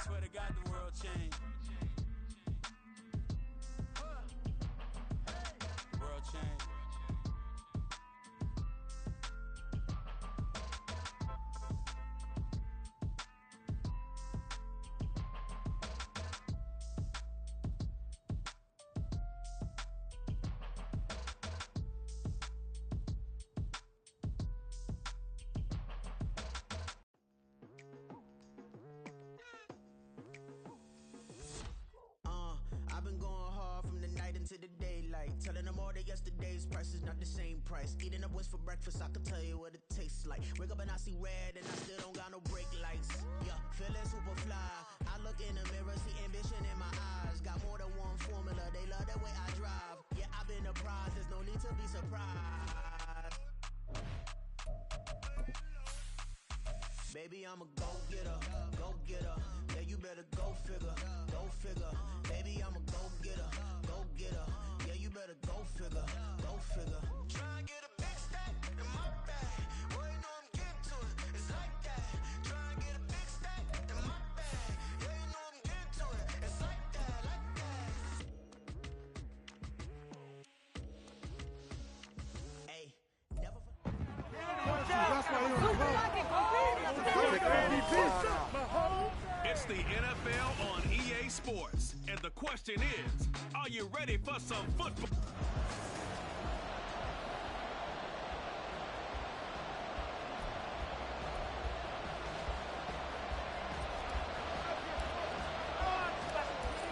swear to God the world changed. The world changed. I've been going hard from the night into the daylight, telling them all that yesterday's price is not the same price. Eating up wings for breakfast, I can tell you what it tastes like. Wake up and I see red and I still don't got no brake lights. Yeah, feeling super fly. I look in the mirror, see ambition in my eyes. Got more than one formula, they love the way I drive. Yeah, I've been apprised, there's no need to be surprised. Baby, I'm a go-getter, go-getter. Yeah, you better go figure, go figure. Baby, I'm a go-getter, go-getter. Yeah, you better go figure, go figure. Try and get a big stack in my bag. Boy, you know I'm getting to it, it's like that. Try and get a big stack in my bag. Yeah, you know I'm getting to it, it's like that, like that. Hey, never That's why you don't go. It's the NFL on EA Sports, and the question is, are you ready for some football?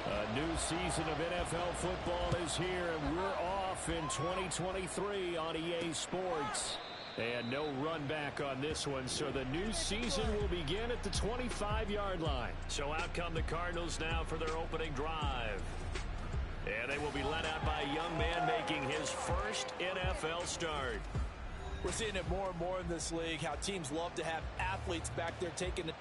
A new season of NFL football is here, and we're off in 2023 on EA Sports. And no run back on this one, so the new season will begin at the 25-yard line. So out come the Cardinals now for their opening drive. And they will be led out by a young man making his first NFL start. We're seeing it more and more in this league, how teams love to have athletes back there taking the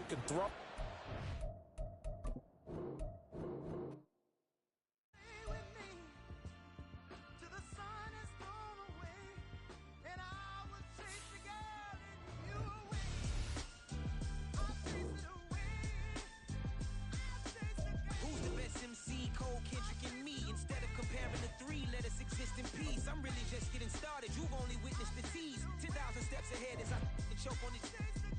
can throw. Who's the best MC? Cole, Kendrick, and me. Instead of comparing the three, let us exist in peace. I'm really just getting started. You've only witnessed the tease. 10,000 steps ahead as I choke on it.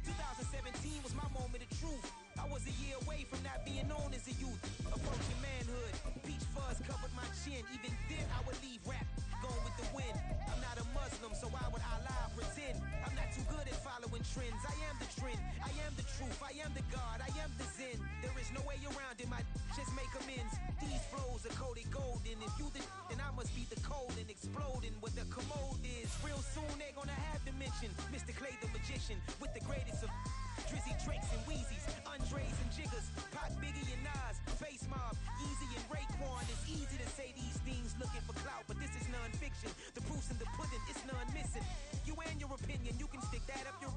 2017 was my moment of truth. I was a year away from not being known as a youth. Approaching manhood, peach fuzz covered my chin. Even then I would leave rap, going with the wind. I'm not a Muslim, so why would I lie or pretend? I'm not too good at following trends. I am the trend, I am the truth, I am the God, I am the Zen. There is no way around it, my just make amends. These flows are coated golden. If you the then I must be the cold and exploding what the commode is. Real soon they gonna have to mention Mr. Clay the magician with the greatest of Drizzy, Drakes, and Wheezies, Andres and Jiggers, Pac, Biggie, and Nas, Face Mob, Easy and Raekwon. It's easy to say these things looking for clout, but this is non-fiction. The proof's in the pudding, it's none missing. You and your opinion, you can stick that up your...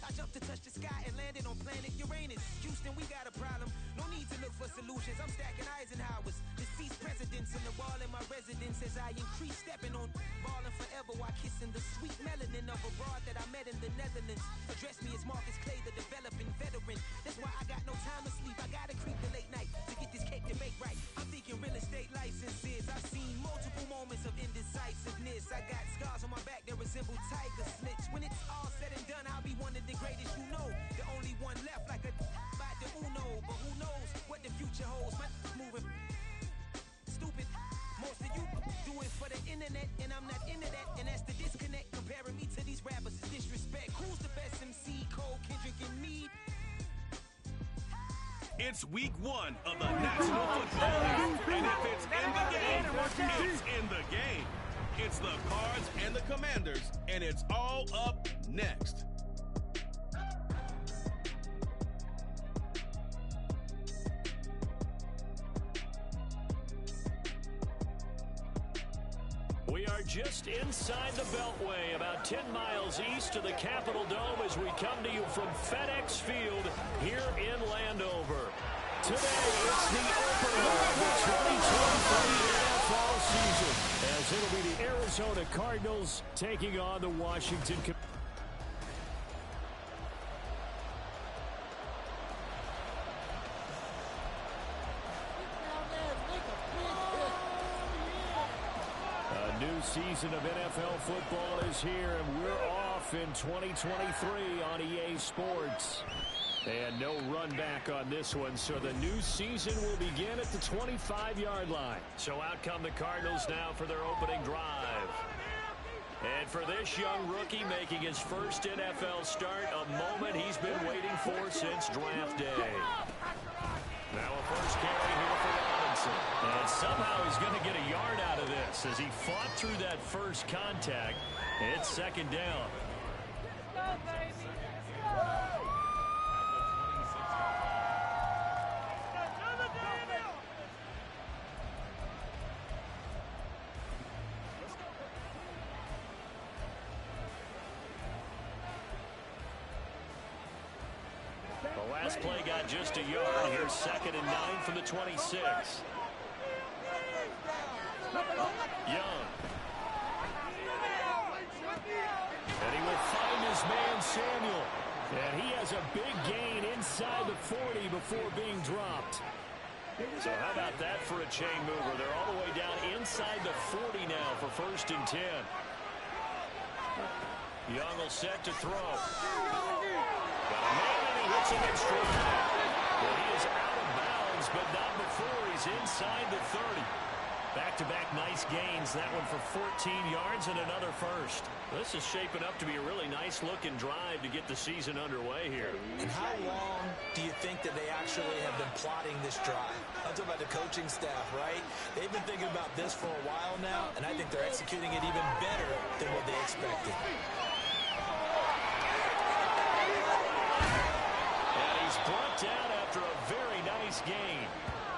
I jumped to touch the sky and landed on planet Uranus. Houston, we got a problem. No need to look for solutions. I'm stacking Eisenhowers. Deceased presidents in the wall in my residence as I increase stepping on ballin' forever while kissing the sweet melanin of a broad that I met in the Netherlands. Address me as Marcus Clay, the developing veteran. That's why I got no time to sleep. I gotta creep the late night to get this cake to bake right. I'm thinking real estate licenses. I've seen multiple moments of indecisiveness. I got scars on my back that resemble tiger slits. When it's all said and done, I'll be one of the greatest you know. The only one left like a by the Uno. But who knows what the future holds? My moving stupid. Most of you do it for the internet, and I'm not into that. And that's the disconnect. Comparing me to these rappers is disrespect. Who's the best MC? Cole, Kendrick, and me? It's week 1 of the National Football League, and if it's in the game, it's in the game. It's the Cards and the Commanders, and it's all up next. We are just inside the Beltway, about 10 miles east of the Capitol Dome as we come to you from FedEx Field here in Landover. Today, it's the opener of the 2023 NFL season, as it'll be the Arizona Cardinals taking on the Washington Commanders. New season of NFL football is here, and we're off in 2023 on EA Sports. And no run back on this one, so the new season will begin at the 25-yard line. So out come the Cardinals now for their opening drive. And for this young rookie making his first NFL start, a moment he's been waiting for since draft day. Now a first carry here for Robinson. And somehow he's going to get a yard out of this as he fought through that first contact. It's second down. The last play got just a yard. Here's 2nd and 9 from the 26. Young. And he will find his man Samuel. And he has a big gain inside the 40 before being dropped. So how about that for a chain mover? They're all the way down inside the 40 now for 1st and 10. Young will set to throw. Got a man and he hits him in stride. Well, he is out of bounds, but not before he's inside the 30. Back-to-back nice gains. That one for 14 yards and another first. This is shaping up to be a really nice-looking drive to get the season underway here. And how long do you think that they actually have been plotting this drive? I'm talking about the coaching staff, right? They've been thinking about this for a while now, and I think they're executing it even better than what they expected. And he's brought down after a very nice gain.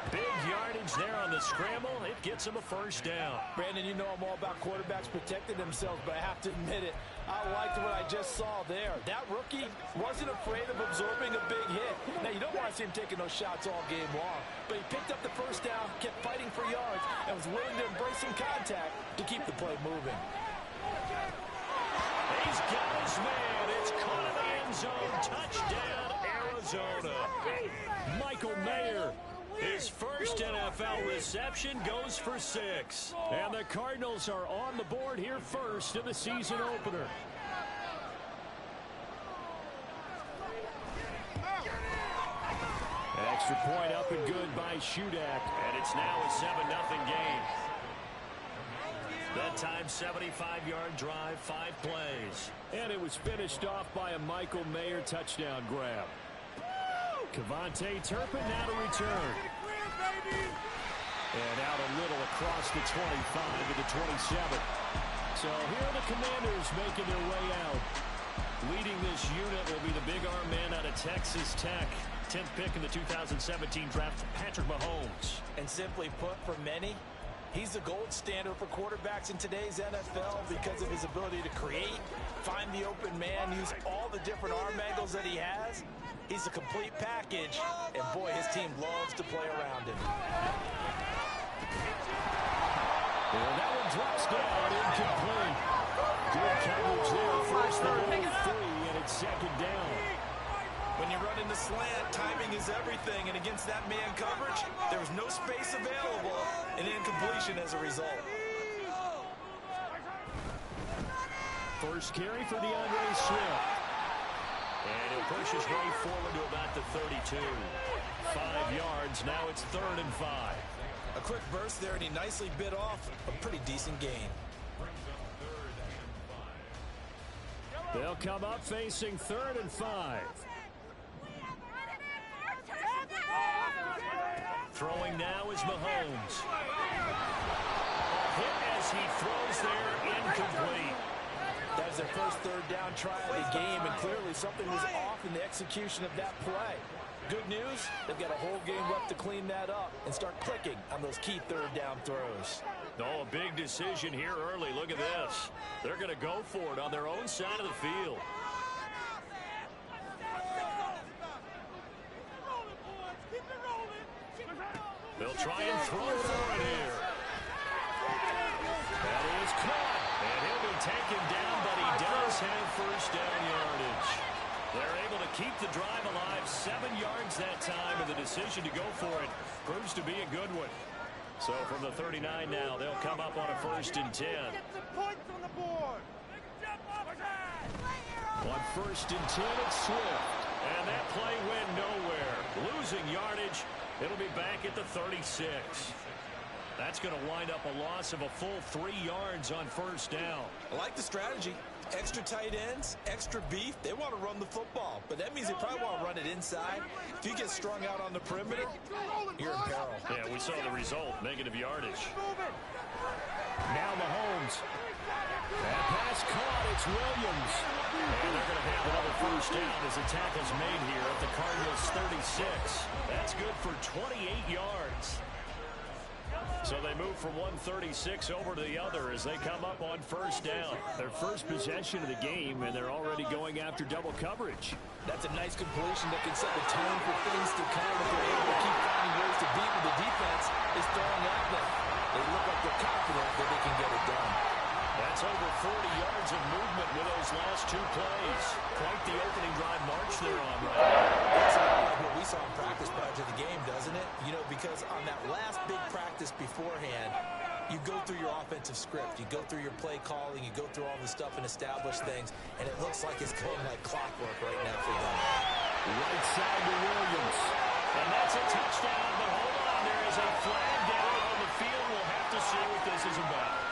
Big yardage there on the scramble. It gets him a first down. Brandon, you know I'm all about quarterbacks protecting themselves, but I have to admit it. I liked what I just saw there. That rookie wasn't afraid of absorbing a big hit. Now, you don't want to see him taking those shots all game long, but he picked up the first down, kept fighting for yards, and was willing to embrace some contact to keep the play moving. He's got his man. It's caught in the end zone. Touchdown, Arizona. Michael Mayer. His first NFL reception goes for 6. And the Cardinals are on the board here first in the season opener. Extra point up and good by Shudak. And it's now a 7-0 game. That time, 75-yard drive, 5 plays. And it was finished off by a Michael Mayer touchdown grab. Cavante Turpin now to return. And out a little across the 25 to the 27. So here are the Commanders making their way out. Leading this unit will be the big arm man out of Texas Tech. 10th pick in the 2017 draft, Patrick Mahomes. And simply put, for many, he's the gold standard for quarterbacks in today's NFL because of his ability to create, find the open man, use all the different arm angles that he has. He's a complete package, and boy, his team loves to play around him. And that one drops down, incomplete. Good coverage there, forced the ball free, and it's 2nd down. When you run in the slant, timing is everything, and against that man coverage, there was no space available, and incompletion as a result. First carry for DeAndre Swift. And he'll push his way forward to about the 32. 5 yards. Now it's 3rd and 5. A quick burst there, and he nicely bit off a pretty decent gain. They'll come up facing 3rd and 5. Throwing now is Mahomes. A hit as he throws there, incomplete. That was their first 3rd down try of the game, and clearly something was off in the execution of that play. Good news, they've got a whole game left to clean that up and start clicking on those key 3rd down throws. Oh, a big decision here early. Look at this. They're going to go for it on their own side of the field. They'll try and throw for it here. That is caught. And he'll be taken down, but he does have first down yardage. They're able to keep the drive alive. 7 yards that time, and the decision to go for it proves to be a good one. So from the 39 now, they'll come up on a 1st and 10. Get some points on the board. On 1st and 10, it's Swift. And that play went nowhere. Losing yardage. It'll be back at the 36. That's going to wind up a loss of a full 3 yards on 1st down. I like the strategy. Extra tight ends, extra beef. They want to run the football, but that means they probably want to run it inside. If you get strung out on the perimeter, you're in peril. Yeah, we saw the result, negative yardage. Now Mahomes. That pass caught. It's Williams. And they're going to have another 1st down as the tackle's made here at the Cardinals' 36. That's good for 28 yards. So they move from 136 over to the other as they come up on 1st down. Their first possession of the game, and they're already going after double coverage. That's a nice completion that can set the tone for things to come if they're able to keep finding ways to beat what the defense is throwing at them. They look like they're confident that they can get it done. That's over 40 yards of movement with those last 2 plays. Quite the opening drive march they're on right now. That's like what we saw in practice prior to the game, doesn't it? You know, because on that last big practice beforehand, you go through your offensive script. You go through your play calling. You go through all the stuff and establish things. And it looks like it's going like clockwork right now for them. Right side to Williams. And that's a touchdown, but hold on. There is a flag down on the field. We'll have to see what this is about.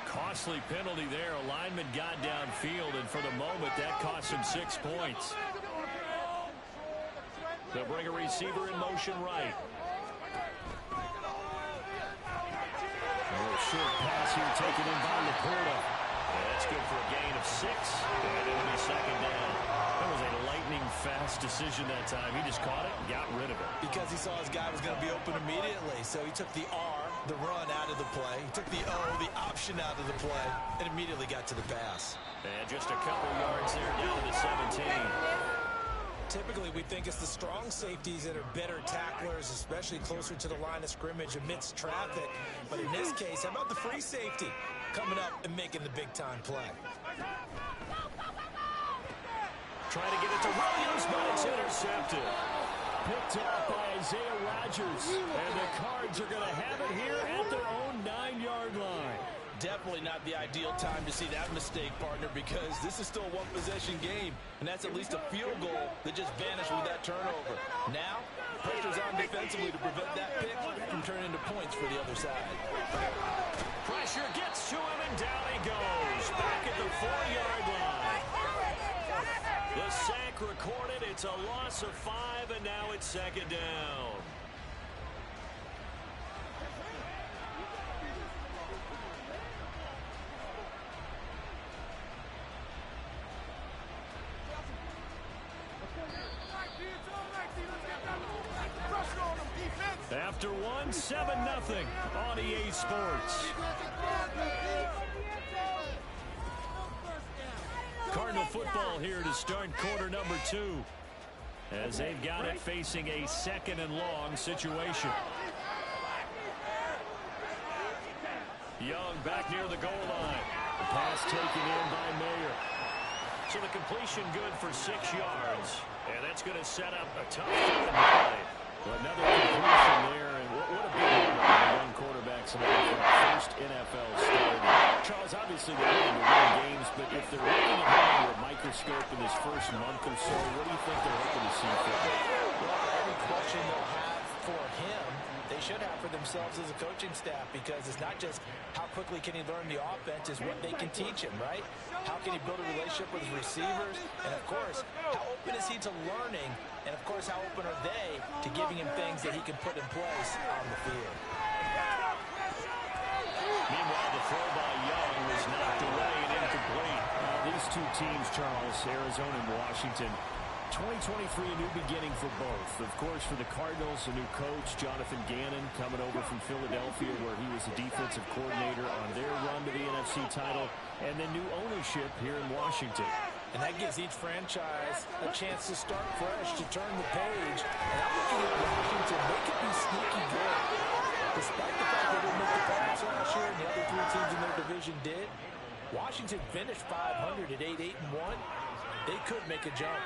Costly penalty there. A lineman got downfield, and for the moment, that cost him 6 points. They'll bring a receiver in motion right. A little short pass here taken in by Laporta. And that's good for a gain of 6. And it'll be 2nd down. That was a lightning-fast decision that time. He just caught it and got rid of it. Because he saw his guy was going to be open immediately. So he took the R, the run, out of the play. He took the O, the option, out of the play, and immediately got to the pass. And just a couple yards there down to the 17. Typically, we think it's the strong safeties that are better tacklers, especially closer to the line of scrimmage amidst traffic. But in this case, how about the free safety coming up and making the big-time play? Trying to get it to Williams, but it's intercepted. Picked off by Isaiah Rodgers. And the Cards are going to have it here at their own 9-yard line. Definitely not the ideal time to see that mistake, partner, because this is still a one-possession game, and that's at least a field goal that just vanished with that turnover. Now, pressure's on defensively to prevent that pick from turning into points for the other side. Pressure gets to him, and down he goes. Back at the 4-yard line. The sack recorded. It's a loss of 5, and now it's 2nd down. After 1, 7-0 on EA Sports. Cardinal football here to start quarter number 2. As they've got it facing a 2nd and long situation. Young back near the goal line. The pass taken in by Mayer. So the completion good for 6 yards. And that's going to set up a tough play. Another completion there, and what a big moment for the young quarterbacks in the first NFL start. Charles, obviously they're looking to win games, but if they're looking at him under a microscope in his first month or so, what do you think they're hoping to see from him? Well, every question they'll have for him, they should have for themselves as a coaching staff, because it's not just how quickly can he learn the offense, it's what they can teach him, right? How can he build a relationship with his receivers? And, of course, how open is he to learning? And, of course, how open are they to giving him things that he can put in place on the field? Meanwhile, the throw by Young was knocked away and incomplete. These two teams, Charles, Arizona and Washington, 2023, a new beginning for both. Of course, for the Cardinals, a new coach, Jonathan Gannon, coming over from Philadelphia, where he was the defensive coordinator on their run to the NFC title, and then new ownership here in Washington. And that gives each franchise a chance to start fresh, to turn the page. And I'm looking at Washington. They could be sneaky good. Despite the fact they didn't make the playoffs last year and the other three teams in their division did, Washington finished 500 at 8-1. They could make a jump.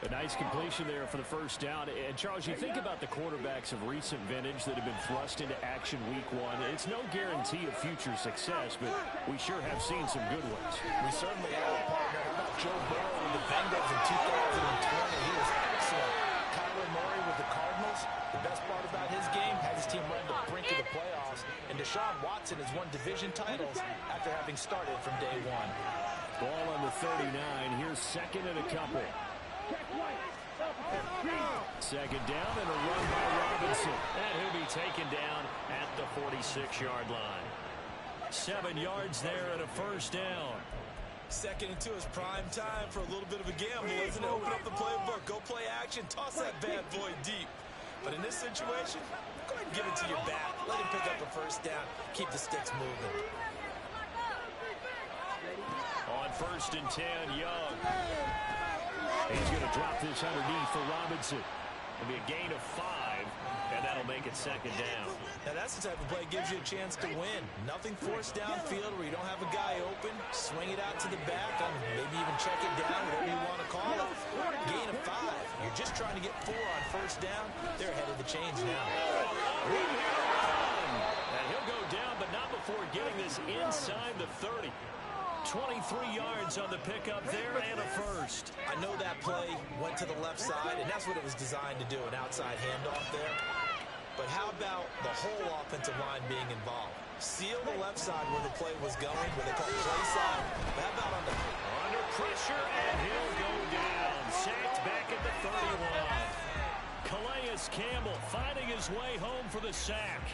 A nice completion there for the first down. And, Charles, you think about the quarterbacks of recent vintage that have been thrust into action week one. It's no guarantee of future success, but we sure have seen some good ones. We certainly have, partner. How about Joe Burrow with the Bengals in 2020? He was excellent. Kyler Murray with the Cardinals. The best part about his game, had his team run to the brink of the playoffs. And Deshaun Watson has won division titles after having started from day one. Ball on the 39. Here's second and a couple. Second down and a run by Robinson. And he'll be taken down at the 46-yard line. 7 yards there and a first down. 2nd and 2 is prime time for a little bit of a gamble, isn't it? Open up the playbook, go play action, toss that bad boy deep. But in this situation, go ahead and give it to your back. Let him pick up a first down. Keep the sticks moving. On 1st and 10, Young. He's going to drop this underneath for Robinson. It'll be a gain of 5, and that'll make it 2nd down. Now that's the type of play that gives you a chance to win. Nothing forced downfield where you don't have a guy open. Swing it out to the back, and maybe even check it down, whatever you want to call it. Gain of 5. You're just trying to get 4 on 1st down. They're ahead of the chains now. And he'll go down, but not before getting this inside the 30. 23 yards on the pickup there and a first. I know that play went to the left side, and that's what it was designed to do, an outside handoff there. But how about the whole offensive line being involved? Seal the left side where the play was going, where they call play side. But how about under pressure, and he'll go down. Sacked back at the 31. Calais Campbell finding his way home for the sack.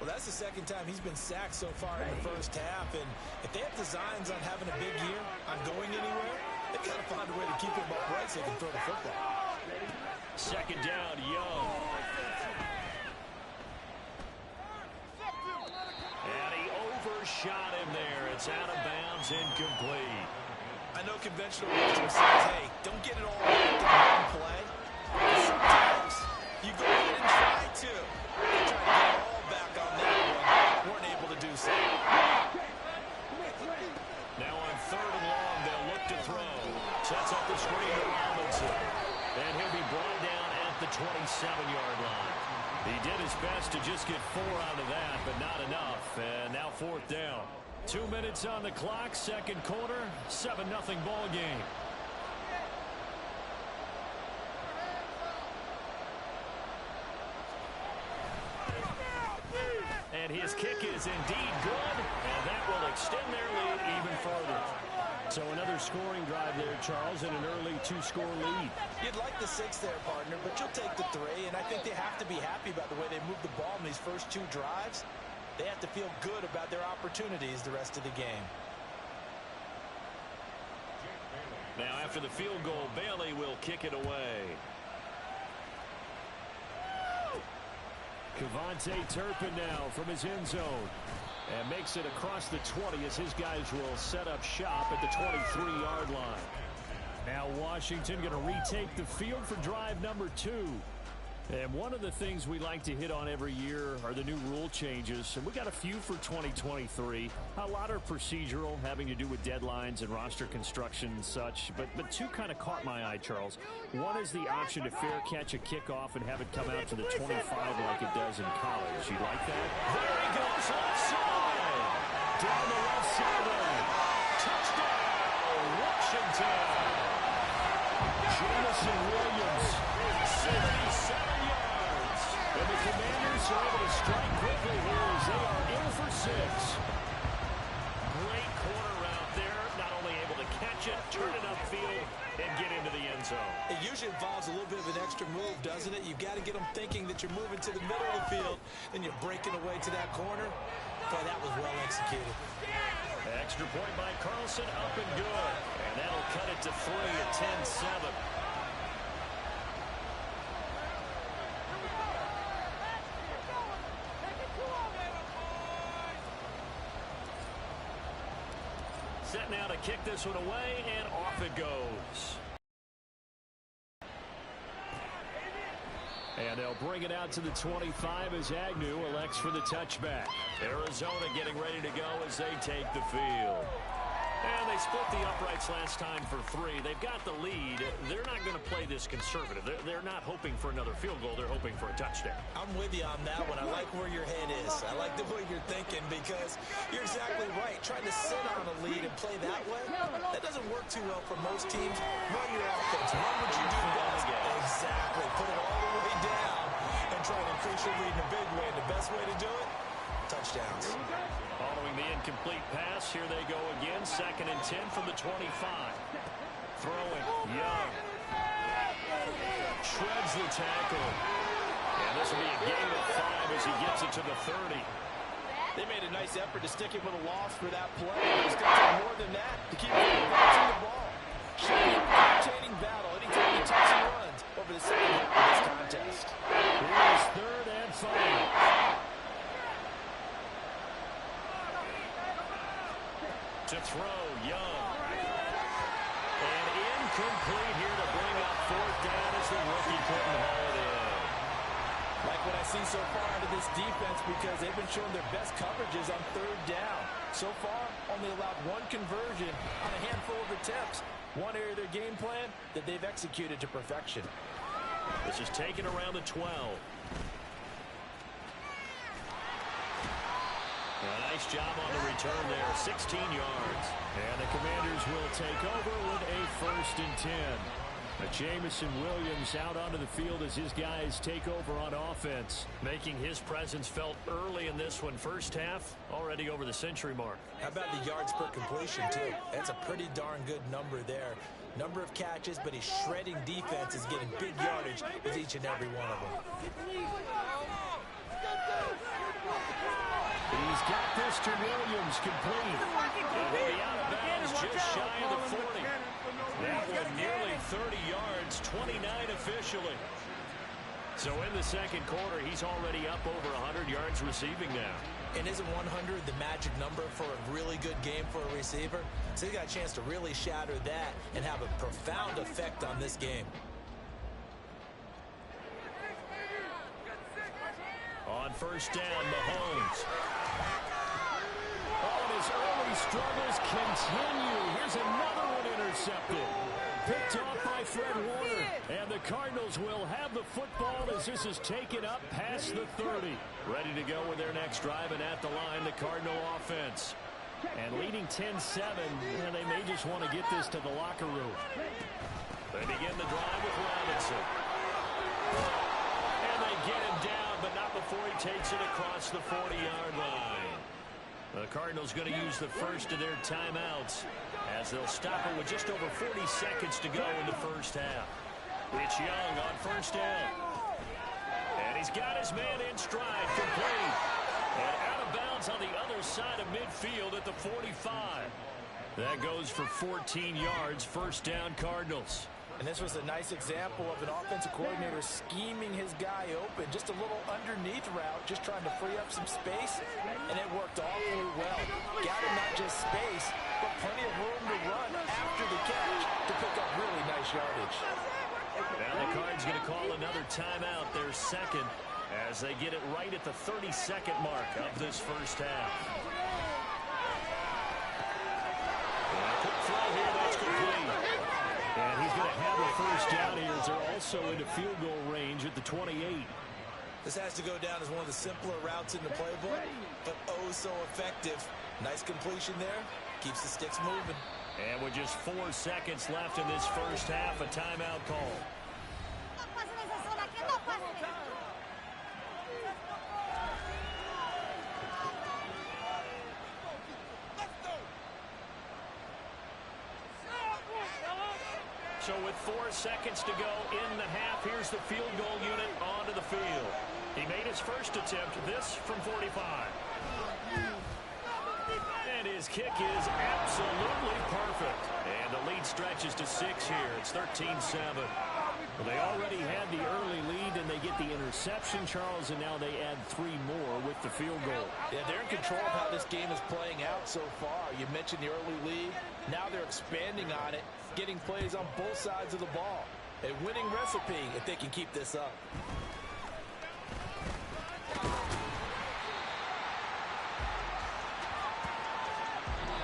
Well, that's the 2nd time he's been sacked so far in the first half. And if they have designs on having a big year, on going anywhere, they've got to find a way to keep him upright so they can throw the football. 2nd down, Young. And he overshot him there. It's out of bounds, incomplete. I know conventional wisdom says, hey, don't get it all back in one play. But sometimes you go ahead and try to. They try to get it all back on that one. Weren't able to do so. Now on 3rd and long, they'll look to throw. Sets up the screen to Robinson. And he'll be brought down at the 27-yard line. He did his best to just get 4 out of that, but not enough. And now 4th down. 2 minutes on the clock, 2nd quarter, 7-0 ball game. And his kick is indeed good, and that will extend their lead even further. So another scoring drive there, Charles, and an early 2-score lead. You'd like the 6 there, partner, but you'll take the 3, and I think they have to be happy about the way they moved the ball in these first 2 drives. They have to feel good about their opportunities the rest of the game. Now after the field goal, Bailey will kick it away. Cavante Turpin now from his end zone. And makes it across the 20 as his guys will set up shop at the 23-yard line. Now Washington going to retake the field for drive number 2. And one of the things we like to hit on every year are the new rule changes. And we got a few for 2023. A lot are procedural, having to do with deadlines and roster construction and such. But 2 kind of caught my eye, Charles. One is the option to fair catch a kickoff and have it come out to the 25 like it does in college. You like that? There he goes left side. Down the left sideline. Touchdown, Washington. Jamison Williams, 77 yards. And the Commanders are able to strike quickly here as they are in for 6. Great corner route there. Not only able to catch it, turn it upfield, and get into the end zone. It usually involves a little bit of an extra move, doesn't it? You've got to get them thinking that you're moving to the middle of the field, then you're breaking away to that corner. Boy, that was well executed. Extra point by Carlson, up and good. And that'll cut it to 3 at 10-7. set now to kick this one away, and off it goes. And they'll bring it out to the 25 as Agnew elects for the touchback. Arizona getting ready to go as they take the field. And they split the uprights last time for 3. They've got the lead. They're not going to play this conservative. They're not hoping for another field goal. They're hoping for a touchdown. I'm with you on that one. I like where your head is. I like the way you're thinking because you're exactly right. Trying to sit on a lead and play that way, that doesn't work too well for most teams. Run your offense. Run what you do best. Exactly. Put it all the way down and try to increase your lead in a big way. And the best way to do it, touchdowns. Following the incomplete pass, here they go again. 2nd and 10 from the 25. Throwing, Young. Shreds the tackle. And this will be a gain of 5 as he gets it to the 30. They made a nice effort to stick it with a loss for that play. It's going to take more than that to keep advancing the ball. Should be an entertaining battle anytime he takes and runs over the second half of this contest. Here's 3rd and 5. To throw, Young. And incomplete here to bring up 4th down as the rookie couldn't haul it in. Like what I see so far out of this defense because they've been showing their best coverages on 3rd down. So far, only allowed 1 conversion on a handful of attempts. One area of their game plan that they've executed to perfection. This is taken around the 12. A nice job on the return there, 16 yards. And the Commanders will take over with a 1st and 10. Jamison Williams out onto the field as his guys take over on offense, making his presence felt early in this one. First half, already over the century mark. How about the yards per completion, too? That's a pretty darn good number there. Number of catches, but he's shredding defense, is getting big yardage with each and every one of them. He's got this to Williams, complete. And he'll be out of bounds just shy of the 40. That one nearly 30 yards, 29 officially. So in the second quarter, he's already up over 100 yards receiving now. And isn't 100 the magic number for a really good game for a receiver? So he got a chance to really shatter that and have a profound effect on this game. On 1st down, Mahomes. Oh, and his early struggles continue. Here's another one intercepted. Picked off by Fred Warner. And the Cardinals will have the football as this is taken up past the 30. Ready to go with their next drive, and at the line, the Cardinal offense. And leading 10-7, and they may just want to get this to the locker room. They begin the drive with Robinson. And they get him down, but not before he takes it across the 40-yard line. The Cardinals going to use the first of their timeouts as they'll stop it with just over 40 seconds to go in the first half. It's Young on 1st down. And he's got his man in stride, complete. And out of bounds on the other side of midfield at the 45. That goes for 14 yards, 1st down Cardinals. And this was a nice example of an offensive coordinator scheming his guy open. Just a little underneath route, just trying to free up some space, and it worked awfully well. Got him not just space, but plenty of room to run after the catch to pick up really nice yardage. Now the Cards going to call another timeout, their second, as they get it right at the 32nd mark of this first half. And a quick throw here, that's complete. And he's going to have a 1st down here as they're also into field goal range at the 28. This has to go down as one of the simpler routes in the playbook, but oh so effective. Nice completion there. Keeps the sticks moving. And with just 4 seconds left in this first half, a timeout call. So with 4 seconds to go in the half, here's the field goal unit onto the field. He made his first attempt, this from 45. And his kick is absolutely perfect. And the lead stretches to 6 here. It's 13-7. Well, they already had the early lead, and they get the interception, Charles, and now they add 3 more with the field goal. Yeah, they're in control of how this game is playing out so far. You mentioned the early lead. Now they're expanding on it, getting plays on both sides of the ball. A winning recipe if they can keep this up.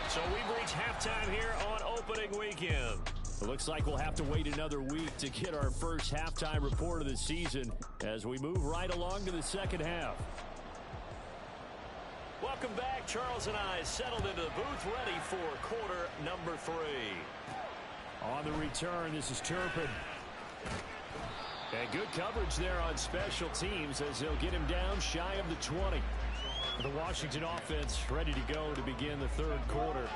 So we've reached halftime here on opening weekend. It looks like we'll have to wait another week to get our first halftime report of the season as we move right along to the second half. Welcome back. Charles and I settled into the booth ready for quarter number 3. On the return, this is Turpin. And good coverage there on special teams as they'll get him down shy of the 20. The Washington offense ready to go to begin the third quarter.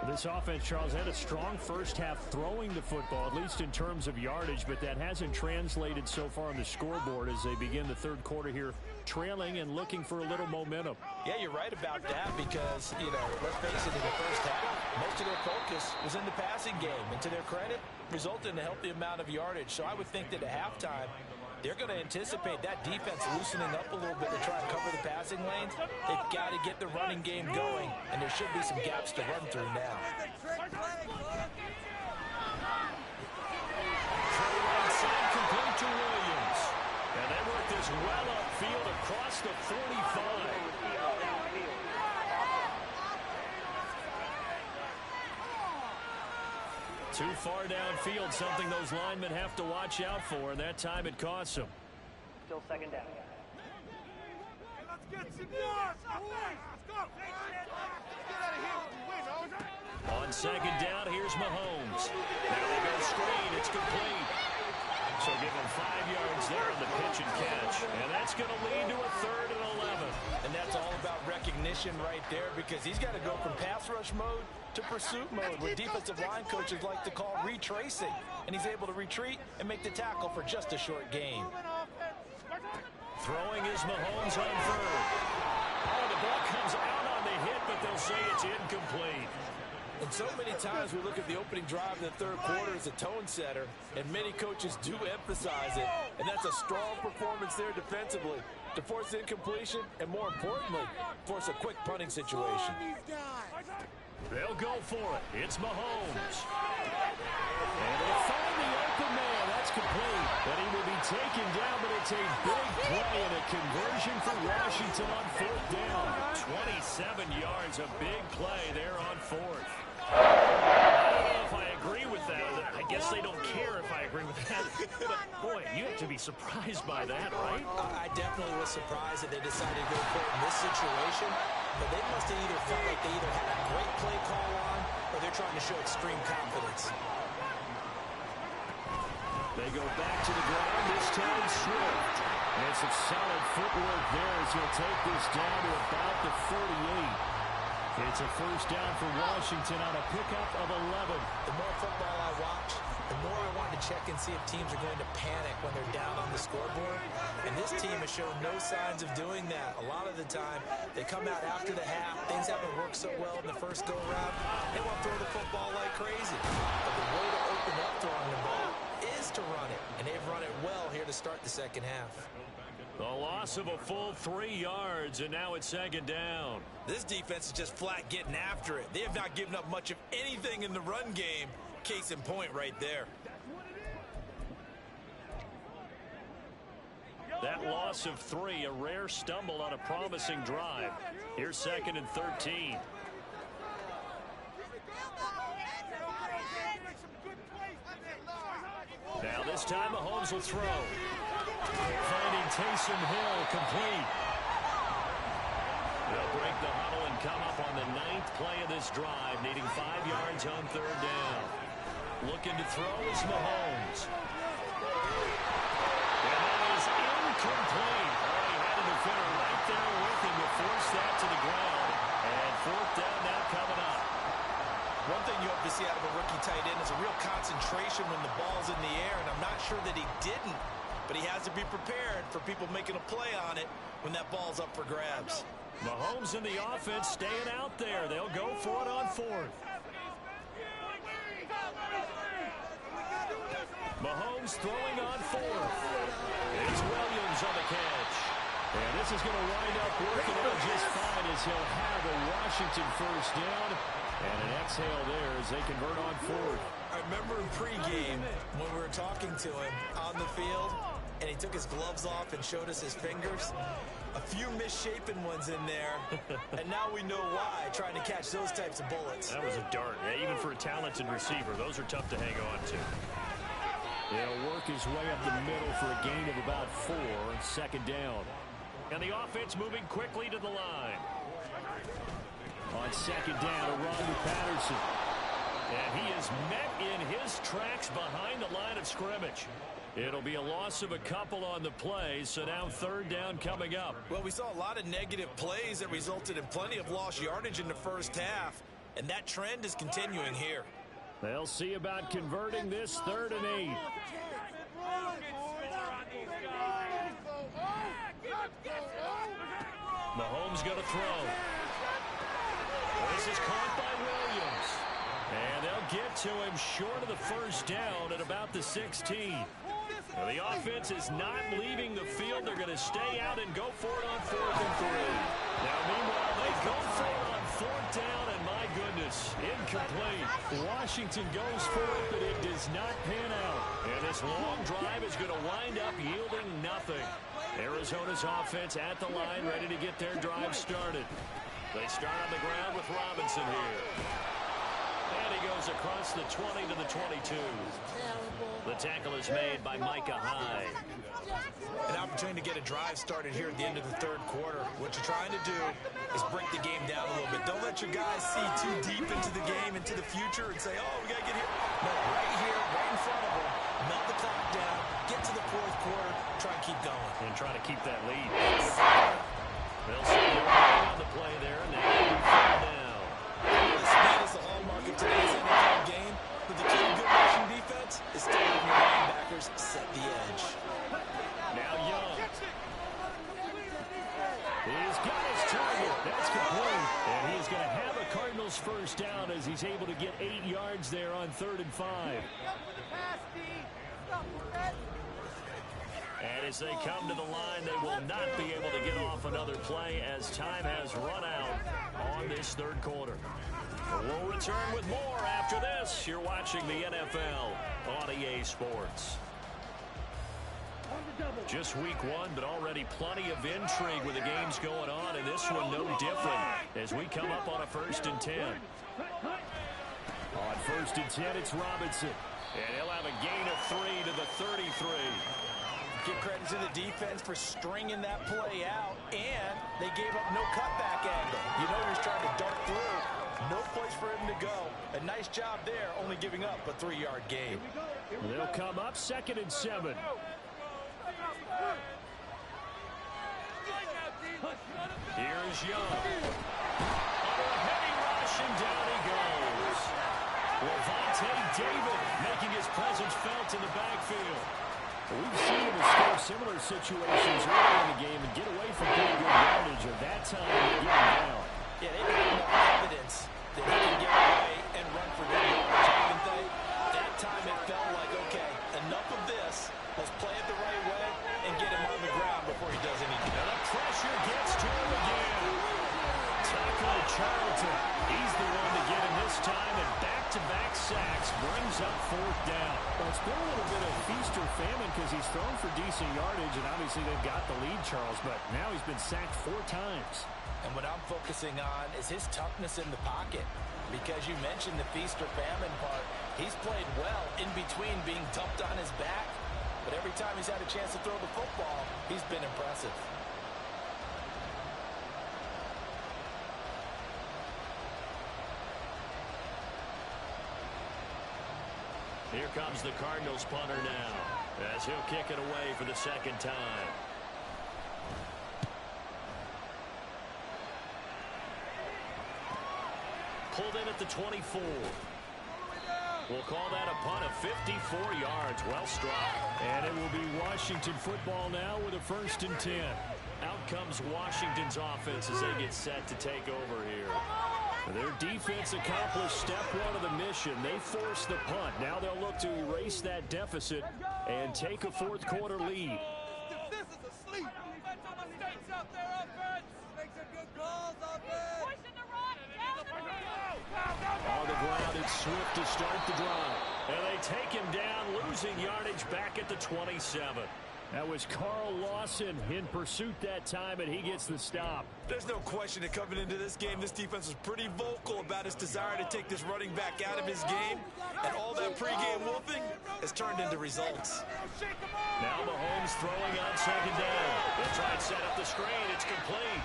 This offense, Charles, had a strong first half throwing the football, at least in terms of yardage, but that hasn't translated so far on the scoreboard as they begin the third quarter here, trailing and looking for a little momentum. Yeah, you're right about that because, let's face it, in the first half, most of their focus was in the passing game. And to their credit, resulted in a healthy amount of yardage. So I would think that at halftime, they're going to anticipate that defense loosening up a little bit to try and cover the passing lanes. They've got to get the running game going, and there should be some gaps to run through now. Right side complete to Williams. And they work this well upfield across the 45. Too far downfield, something those linemen have to watch out for, and that time it costs them. Still second down. Let's get some yards. Let's go. Get out of here when we win, On second down, here's Mahomes. Now they go screen. It's complete. So give him 5 yards there on the pitch and catch. And that's going to lead to a 3rd and 11. And that's all about recognition right there because he's got to go from pass rush mode to pursuit mode, what defensive line coaches like to call retracing. And he's able to retreat and make the tackle for just a short gain. Throwing is Mahomes on 3rd. Oh, the ball comes out on the hit, but they'll say it's incomplete. And so many times we look at the opening drive in the third quarter as a tone setter, and many coaches do emphasize it. And that's a strong performance there defensively to force incompletion and, more importantly, force a quick punting situation. They'll go for it. It's Mahomes. And they find the open man. That's complete. But he will be taken down, but it's a big play and a conversion for Washington on 4th down. 27 yards, a big play there on 4th. I don't know if I agree with that. I guess they don't care if I agree with that. But, boy, you have to be surprised by that, right? I definitely was surprised that they decided to go for it in this situation. But they must have either felt like they either had a great play call on or they're trying to show extreme confidence. They go back to the ground, this time Swift. And some solid footwork there as he'll take this down to about the 48. It's a 1st down for Washington on a pickup of 11. The more football I watch, the more I want to check and see if teams are going to panic when they're down on the scoreboard. And this team has shown no signs of doing that. A lot of the time, they come out after the half. Things haven't worked so well in the first go-around. They want to throw the football like crazy. But the way to open up throwing the ball is to run it. And they've run it well here to start the second half. The loss of a full 3 yards, and now it's 2nd down. This defense is just flat getting after it. They have not given up much of anything in the run game. Case in point right there. That loss of 3, a rare stumble on a promising drive. Here's 2nd and 13. Now this time Mahomes will throw. Finding Taysom Hill complete. They'll break the huddle and come up on the 9th play of this drive, needing 5 yards on 3rd down. Looking to throw is Mahomes. And that is incomplete. Oh, he had a defender right there with him to force that to the ground. And 4th down now coming up. One thing you hope to see out of a rookie tight end is a real concentration when the ball's in the air, and I'm not sure that he didn't. But he has to be prepared for people making a play on it when that ball's up for grabs. Mahomes and the offense staying out there. They'll go for it on 4th. Mahomes Mahomes throwing on fourth. It's Williams on the catch. And this is going to wind up working out just fine as he'll have a Washington first down. And an exhale there as they convert on fourth. I remember in pregame when we were talking to him on the field, and he took his gloves off and showed us his fingers. A few misshapen ones in there, and now we know why, trying to catch those types of bullets. That was a dart. Yeah, even for a talented receiver, those are tough to hang on to. He'll work his way up the middle for a gain of about 4, second down. And the offense moving quickly to the line. On second down, a run with Patterson. And he is met in his tracks behind the line of scrimmage. It'll be a loss of a couple on the play, so now third down coming up. Well, we saw a lot of negative plays that resulted in plenty of lost yardage in the first half, and that trend is continuing here. They'll see about converting this 3rd and 8. Mahomes going to throw. This is caught by Williams. And they'll get to him short of the first down at about the 16. Well, the offense is not leaving the field. They're going to stay out and go for it on 4th and 3. Now, meanwhile, they go for it on 4th down, and my goodness, incomplete. Washington goes for it, but it does not pan out. And this long drive is going to wind up yielding nothing. Arizona's offense at the line, ready to get their drive started. They start on the ground with Robinson here. And he goes across the 20 to the 22. The tackle is made by Micah Hyde. An opportunity to get a drive started here at the end of the 3rd quarter. What you're trying to do is break the game down a little bit. Don't let your guys see too deep into the game, into the future, and say, oh, we got to get here. No, right here, right in front of them, melt the clock down, get to the 4th quarter, try and keep going. And try to keep that lead. They'll see on the play there, and they will be fouled down. The speed is the hallmark of today's NFL game, but the key to good rushing defense is still letting your linebackers set the edge. Now Young. He's got his target. That's complete. And he's going to have a Cardinals first down as he's able to get 8 yards there on 3rd and 5. And as they come to the line, they will not be able to get off another play as time has run out on this 3rd quarter. We'll return with more after this. You're watching the NFL on EA Sports. Just week 1, but already plenty of intrigue with the games going on, and this one no different as we come up on a 1st and 10. On 1st and 10, it's Robinson. And he'll have a gain of 3 to the 33. Give credit to the defense for stringing that play out, and they gave up no cutback angle. You know he's trying to dart through. No place for him to go. A nice job there, only giving up a 3-yard gain. They'll come up 2nd and 7. Here's Young. Under a heavy rush, and down he goes. Levante David making his presence felt in the backfield. We've seen him escape similar situations early in the game and get away from pretty good yardage. Of that time, they get him down. Yeah, they've got enough evidence that he can get away and run for good yardage, haven't they? That time it felt like, okay, enough of this. Let's play it the right way and get him on the ground before he does anything. And the pressure gets to him again. Taco Charlton, he's the one to get him this time, and back-to-back sacks brings up 4th down. Well, it's been a little bit of feast or famine because he's thrown for decent yardage, and obviously they've got the lead, Charles, but now he's been sacked 4 times. And what I'm focusing on is his toughness in the pocket, because you mentioned the feast or famine part. He's played well in between being dumped on his back, but every time he's had a chance to throw the football, he's been impressive. Here comes the Cardinals punter now, as he'll kick it away for the 2nd time. Pulled in at the 24. We'll call that a punt of 54 yards. Well struck. And it will be Washington football now with a 1st and 10. Out comes Washington's offense as they get set to take over here. Their defense accomplished step one of the mission. They forced the punt. Now they'll look to erase that deficit and take a fourth quarter lead. This is asleep. Mistakes out there, offense. Make some good calls, offense. Pushing the rock down the field. On the ground, it's Swift to start the drive. And they take him down, losing yardage back at the 27. That was Carl Lawson in pursuit that time, and he gets the stop. There's no question that coming into this game, this defense was pretty vocal about its desire to take this running back out of his game. And all that pregame wolfing has turned into results. Now Mahomes throwing on second down. They'll try and set up the screen. It's complete.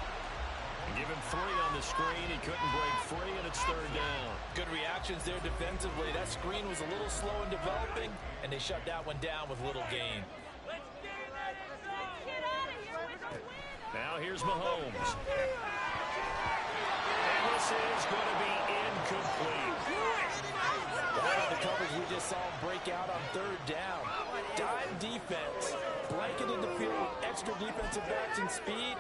Give him 3 on the screen. He couldn't break free, and it's third down. Good reactions there defensively. That screen was a little slow in developing, and they shut that one down with little gain. Now here's Mahomes. And this is going to be incomplete. The coverage we just saw break out on third down. Dime defense, blanketed the field with extra defensive backs and speed,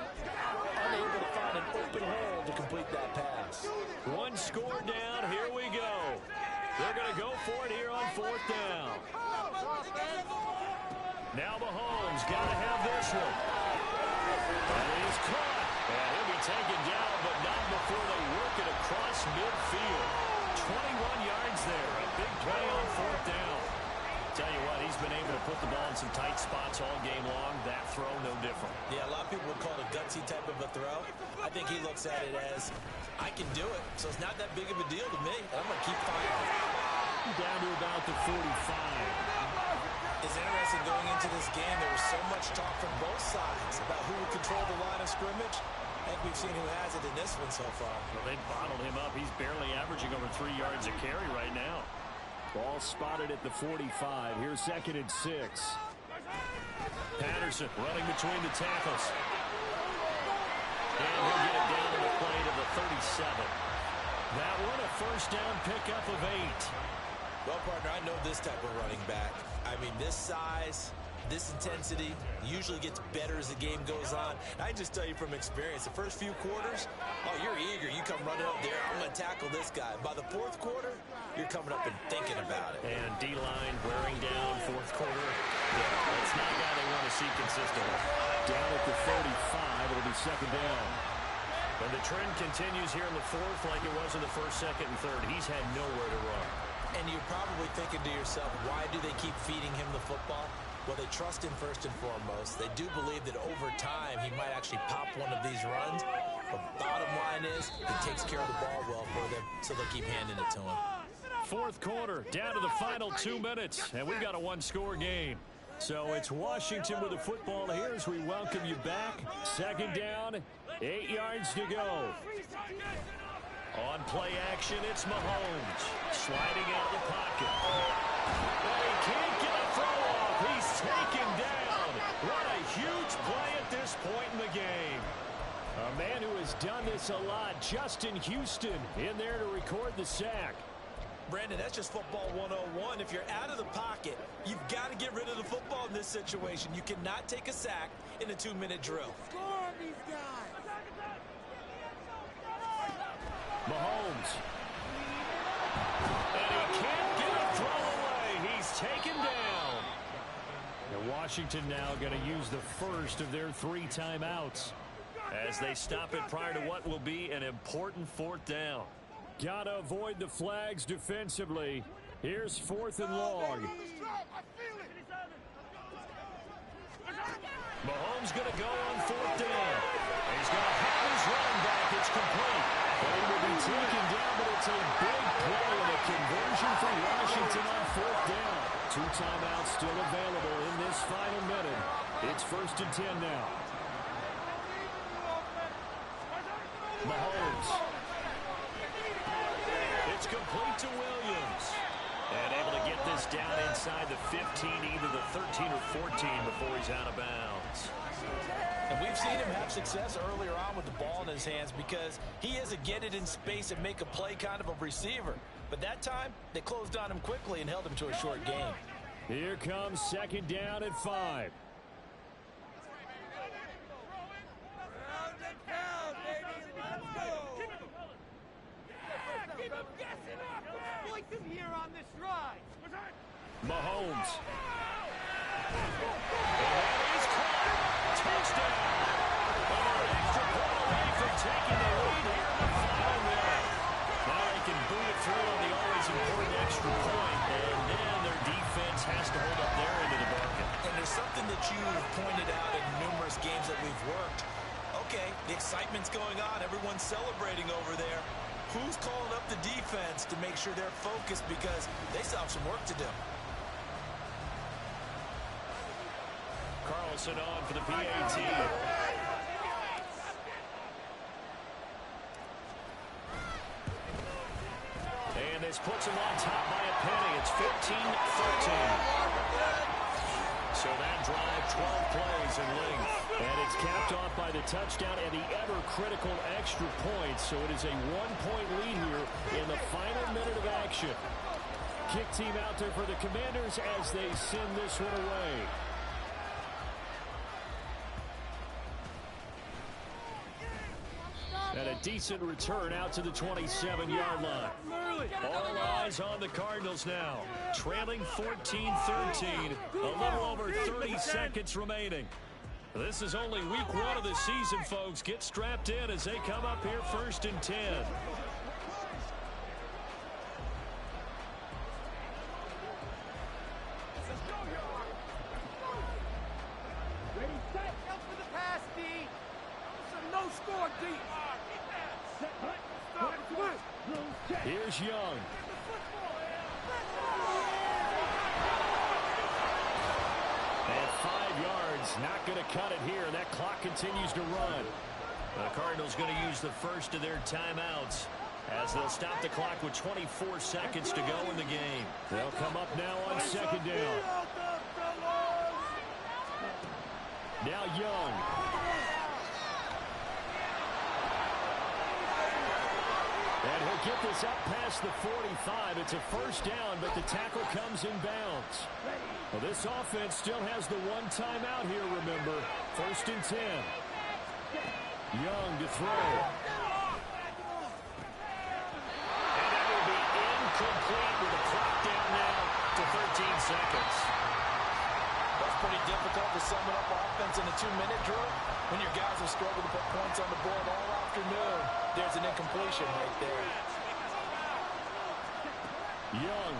unable to find an open hole to complete that pass. One score down. Here we go. They're going to go for it here on fourth down. Now Mahomes got to have this one. And he's caught. And he'll be taken down, but not before they work it across midfield. 21 yards there. A big play on fourth down. Tell you what, he's been able to put the ball in some tight spots all game long. That throw, no different. Yeah, a lot of people would call it a gutsy type of a throw. I think he looks at it as, I can do it, so it's not that big of a deal to me. I'm going to keep firing. Down to about the 45. It's interesting going into this game. There was so much talk from both sides about who would control the line of scrimmage. I think we've seen who has it in this one so far. Well, they bottled him up. He's barely averaging over 3 yards a carry right now. Ball spotted at the 45. Here's 2nd and 6. Patterson running between the tackles. And he'll get it down to the play to the 37. That one a first down pickup of 8. Well, partner, I know this type of running back. I mean, this size, this intensity usually gets better as the game goes on. I just tell you from experience, the first few quarters, oh, you're eager. You come running up there. I'm going to tackle this guy. By the fourth quarter, you're coming up and thinking about it. And D-line wearing down fourth quarter. Yeah, that's not a guy they want to see consistently. Down at the 35, it'll be second down. And the trend continues here in the fourth like it was in the first, second, and third. He's had nowhere to run. And you're probably thinking to yourself, why do they keep feeding him the football? Well, they trust him first and foremost. They do believe that over time he might actually pop one of these runs. But bottom line is he takes care of the ball well for them, so they'll keep handing it to him. Fourth quarter, down to the final 2 minutes, and we've got a one-score game. So it's Washington with the football here as we welcome you back. Second down, 8 yards to go. On play action, it's Mahomes sliding out of the pocket. But he can't get a throw off. He's taken down. What a huge play at this point in the game. A man who has done this a lot, Justin Houston, in there to record the sack. Brandon, that's just football 101. If you're out of the pocket, you've got to get rid of the football in this situation. You cannot take a sack in a 2-minute drill. Score on these guys. Mahomes. And he can't get a throw away. He's taken down. And Washington now going to use the first of their 3 timeouts as they stop it prior to what will be an important fourth down. Got to avoid the flags defensively. Here's 4th and long. Mahomes going to go on 4th down. He's going to have his run back. It's complete. But he will be taken down, but it's a big play and a conversion for Washington on 4th down. 2 timeouts still available in this final minute. It's 1st and 10 now. Mahomes. It's complete to Williams. And able to get this down inside the 15, either the 13 or 14 before he's out of bounds. And we've seen him have success earlier on with the ball in his hands because he is a get it in space and make a play kind of a receiver. But that time, they closed on him quickly and held him to a short game. Here comes second down at 5. Keep him here on this ride. Mahomes. And is caught. Touchdown. An extra point away from taking the lead here in the final minute. Now they can boot it through on the always important extra point, and then their defense has to hold up their end of the bargain. And there's something that you have pointed out in numerous games that we've worked. Okay, the excitement's going on. Everyone's celebrating over there. Who's calling up the defense to make sure they're focused because they still have some work to do? Carlson on for the PAT. And this puts him on top by a penny. It's 15-13. So that drive, 12 plays in length. And it's capped off by the touchdown and the ever-critical extra point. So it is a one-point lead here in the final minute of action. Kick team out there for the Commanders as they send this one away. And a decent return out to the 27-yard line. All eyes on the Cardinals now. Trailing 14-13. A little over 30 seconds remaining. This is only week 1 of the season, folks. Get strapped in as they come up here 1st and 10. Ready, set. Up for the pass, D. It's a no-score, D. Here's Young. And 5 yards, not going to cut it here. That clock continues to run. The Cardinals going to use the first of their timeouts as they'll stop the clock with 24 seconds to go in the game. They'll come up now on 2nd down. Now Young. And he'll get this up past the 45. It's a 1st down, but the tackle comes in bounds. Well, this offense still has the one timeout here, remember. 1st and 10. Young to throw. And that will be incomplete with the clock down now to 13 seconds. That's pretty difficult to sum it up offense in a 2-minute drill. When your guys have struggled to put points on the board all afternoon, there's an incompletion right there. Young.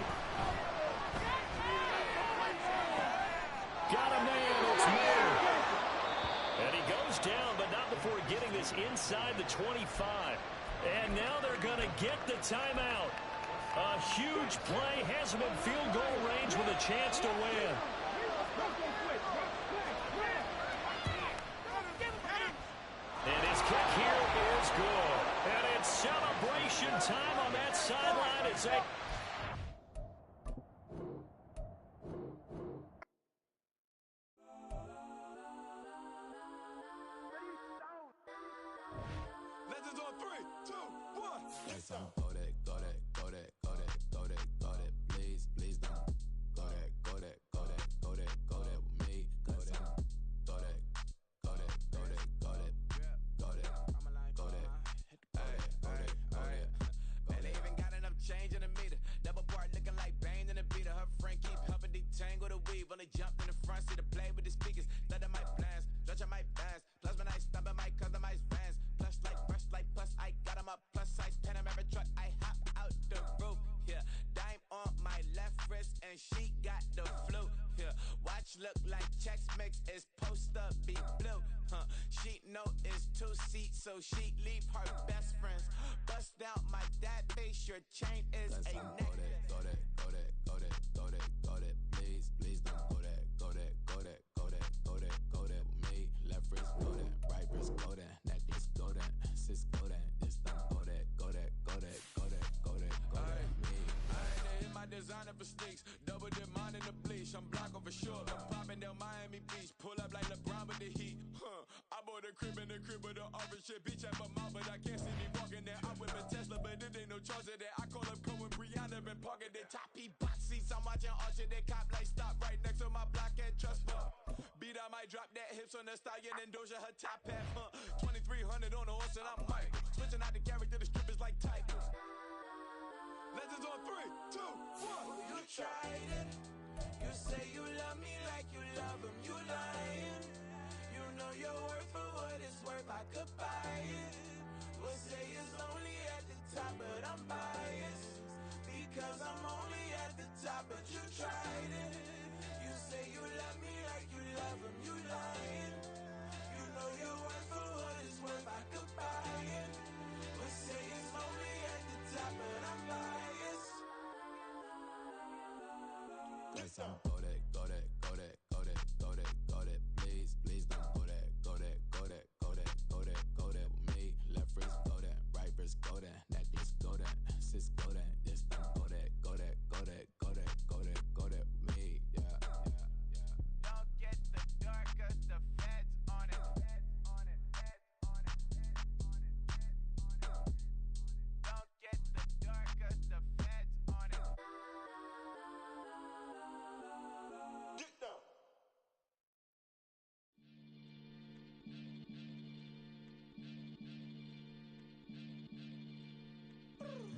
Got a man. It's Mayer. And he goes down, but not before getting this inside the 25. And now they're going to get the timeout. A huge play. Has him in field goal range with a chance to win. And his kick here is good. And it's celebration time on that sideline as they... Legends on 3, 2, 1. Let's go. Go that, go that, go that, go that, go that, go that. Please, please don't. Go that, go that, go that, go that, go that with me. Go that, go that, go that, go that, go that, go that, go that. Hey, hey, hey. Man, they even got enough change in the meter. Double part looking like Bane in the beater. Her friend keep helping detangle the weave. When they jumped in the front seat to play with the speakers. Thunder my plans, stretch my fans. Plus when I stumble my customized vans. Plus like brush like plus I got 'em up. Plus size Panamera truck. I hop out the roof. Yeah, dime on my left wrist and she got the flu. Yeah, watch look like Chex Mix is post up be blue. She know it's 2 seats, so she leave her best friends. Bust out my dad face. Your chain is Let's a go necklace. that, go that, go that, go that, go that, go that. Please, please don't. Go that, go that, go that, go that, go that, go that with me. Left wrist, go that, right wrist, go that, necklace, go that, sis, go that, it's done. Go that, go that, go that, go that, go that, go that with me. I ain't to hit my designer for sneaks. Double dip mine in the bleach. I'm Blanco for sure. I'm popping down Miami Beach. Pull up like LeBron with the heat. I bought a crib in the crib with the orange shit. Beach at my mouth, but I can't see me walking there. I'm with a Tesla, but it ain't no charge of that. I call up Cohen, Brianna, been parking the top E box seats. I'm watching Archer, they cop like stop right next to my block at Trust Fund. Beat, I might drop that hips on the stallion and Doja her top hat. 2300 on the horse and I'm Mike. Switching out the character, the strip is like Tigers. legends on 3, 2, 1. You tried it. You say you love me like you love him. You lying. You know your worth for what it's worth. I could buy it. We'll say it's only at the top, but I'm biased. Because I'm only at the top, but you tried it. You say you love me like you love him. You lying. You know your worth for what it's worth. I could buy it. We'll say it's only at the top, but I'm biased. Listen, go that, go that, go that, go that, go that, go that, please, please don't go that, go that, go that, go that, go that, go that with me. Left wrist, go that, right wrist, go that, necklace, go that, sis, go that, this don't go that, go that, go that, go that, go that, go that with me. Yeah, yeah, yeah. Don't get the dark, cause the feds on it. Don't get the dark, cause the feds on it. Get down.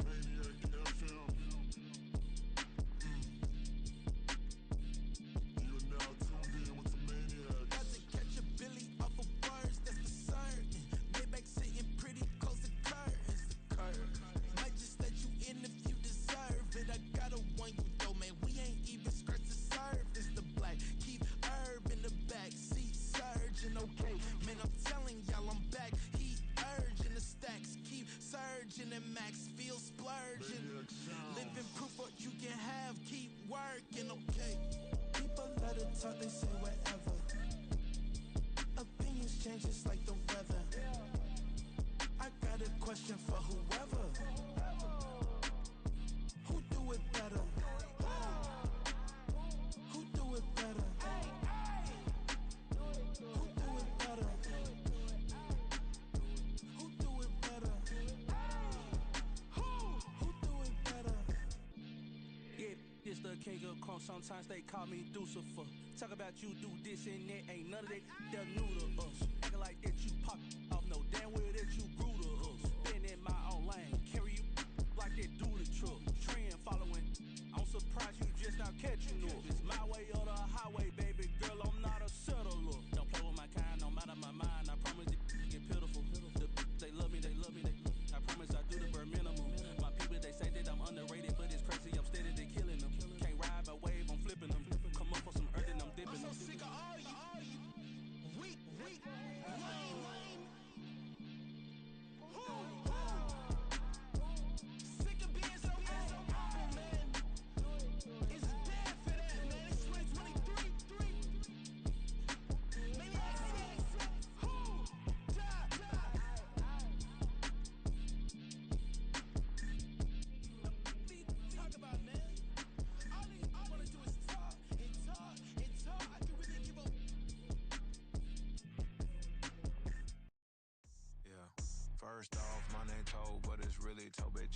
Maniac FM. You are now tuned in with the Maniacs. Got to catch a Billy off of words, that's for certain. Maybach sitting pretty close to curtains. The curve might just let you in if you deserve it. I gotta warn you though, man, we ain't even scratched the surface. The black keep herb in the back seat surging. Okay, man, I'm telling y'all I'm back. Heat urging the stacks keep surging and max feel splurging. Maniac sound. Living proof what you can have, keep working. Okay, people let it talk, they say whatever. Opinions change just like the weather. I got a question for whoever. Who do it better? Who do it better? Who do it better? Who do it better? Who do it better? Yeah, this the king of crunk. Sometimes they call me Lucifer. Talk about you do this and that. Ain't none of that. They're new to us. Acting like that you pop off. No damn well that you grew to us. Been in my own lane. Carry you like that do the truck. Trend following. I'm surprised you just not catching up. It's my way or the highway, baby girl. I'm not a settler. Don't play with my kind. No matter my mind. I promise it get pitiful. They love me. They love me. I promise I do the bare minimum. My people they say that I'm underrated, but it's crazy. I'm steady. They killing them. Can't ride my wave. I'm flipping them. Come up for some earth and I'm dipping them. I'm so sick of all you. Weak, lame. Sick of being so humble, man. It's dead for that, man. It's 2023. Maniacs. Who? Die. Talk about, man. All I wanna do is talk and talk and talk. I can really give up. Yeah. First off, my name Toe, but it's really Toe, bitch.